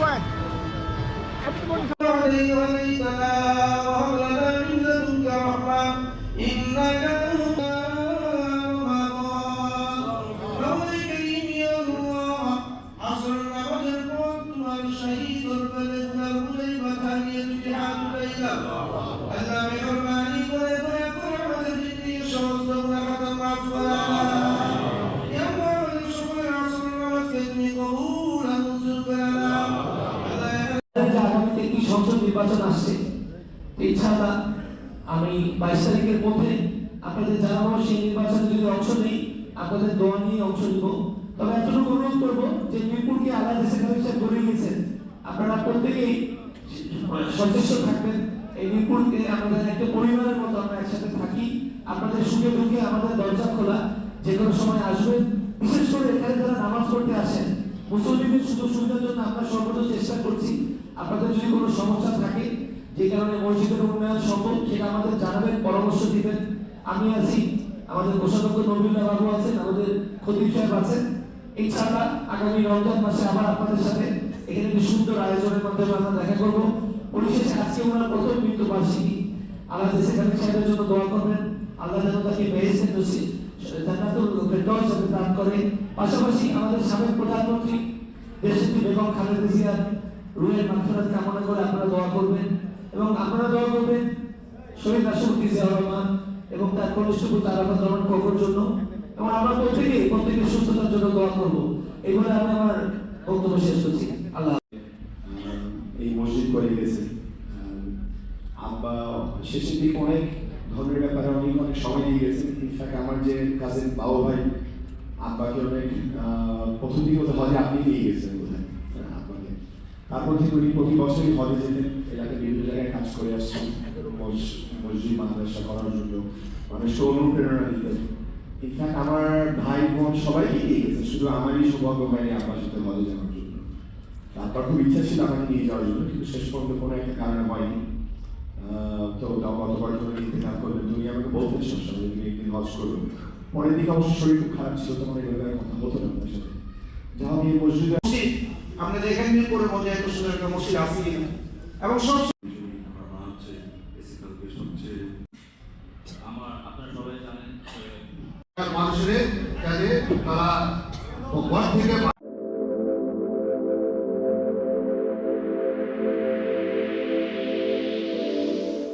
Coin নির্বাচন আসছে এছাড়া আমি 22 তারিখের মধ্যে আপনাদের জানাবো সেই নির্বাচনে যদি অংশ নেই আপনাদের দোয়া নিয়ে অংশ নিব। তবে এতটুকু অনুরোধ করবো যে মিরপুরকে আলাদা সেক্রেটারি করে গেছেন, আপনারা প্রত্যেকেই সদস্য থাকবেন। এই মিরপুরকে আমাদের একটা পরিবারের মতো আমরা একসাথে থাকি। আপনাদের সুখে দুঃখে আমাদের দরজা খোলা, যে কোনো সময় আসবেন। বিশেষ করে এখানে যারা নামাজ পড়তে আসেন মুসলিমদের সুযোগ সুবিধার জন্য আমরা সর্বোচ্চ চেষ্টা করছি। আপনাদের যদি কোনো সমস্যা থাকে যে কারণে মসজিদের উন্নয়ন সম্ভব সেটা আমাদের জানাবেন, পরামর্শ দিবেন। আমি আছি, আমাদের কোষাধ্যক্ষ নবীনা বাবু আছেন, আমাদের খতিব সাহেব আছেন। এছাড়া আগামী রমজান মাসে আবার আপনাদের সাথে এখানে একটি সুন্দর আয়োজনের মাধ্যমে আমরা দেখা করবো। পরিশেষে আজকে ওনার প্রথম মৃত্যু বার্ষিকী। আল্লাহ সেখানে সাহেবের জন্য দোয়া করবেন, আল্লাহ যেন তাকে বেহেশতের নসিব জান্নাতুল ফেরদাউস দান করে। পাশাপাশি আমাদের সাবেক প্রধানমন্ত্রী দেশনেত্রী বেগম খালেদা জিয়ার রুহের মাগফিরাত কামনা করে আপনারা দোয়া করবেন এবং আপনারা দোয়া করবেন শহীদ রাষ্ট্রপতি জিয়াউর রহমান এবং তার কনিষ্ঠ পুত্র আরাফাত রহমান কোকোর জন্য, এবং আমরা প্রত্যেকের সুস্থতার জন্য দোয়া করব। এই বলে আমি আমার বক্তব্য শেষ করছি। আল্লাহ এই মসজিদ করে গেছে আব্বা শেষের দিকে অনেক ধর্মের ব্যাপারে অনেক সময় দিয়ে গেছেন। ইনফ্যাক্ট আমার যে কাজিন বাবু ভাই আব্বাকে অনেক প্রথম দিকে হজে আপনি নিয়ে গেছেন বোধহয় আব্বাকে। তারপর থেকে উনি প্রতি বছরই হজে যেতেন, এলাকায় বিভিন্ন জায়গায় কাজ করে আসছেন মসজিদ মাদ্রাসা করার জন্য, মানুষকে অনুপ্রেরণা দিতেন। ইনফ্যাক্ট আমার ভাই বোন সবাইকে নিয়ে গেছেন, শুধু আমারই সৌভাগ্য হয়নি আব্বার সাথে হজে যাওয়ার জন্য। তারপর খুব ইচ্ছা ছিল আমাকে নিয়ে যাওয়ার জন্য, কিন্তু শেষ পর্যন্ত কোনো একটা কারণে হয়নি। তো গতবার যখন ইন্তেকাল করলেন তুমি আমাকে বলতেন সবসময় তুমি একদিন হজ করবে। পরের দিকে অবশ্য শরীর খুব খারাপ ছিল, তখন এই ব্যাপারে কথা হতো না আপনার সাথে। যা আমি এই মসজিদে আমরা যেখানে মিরপুরের মধ্যে এত সুন্দর একটা মসজিদ আছে এবং সব মানুষের কাজে তারা ঘর থেকে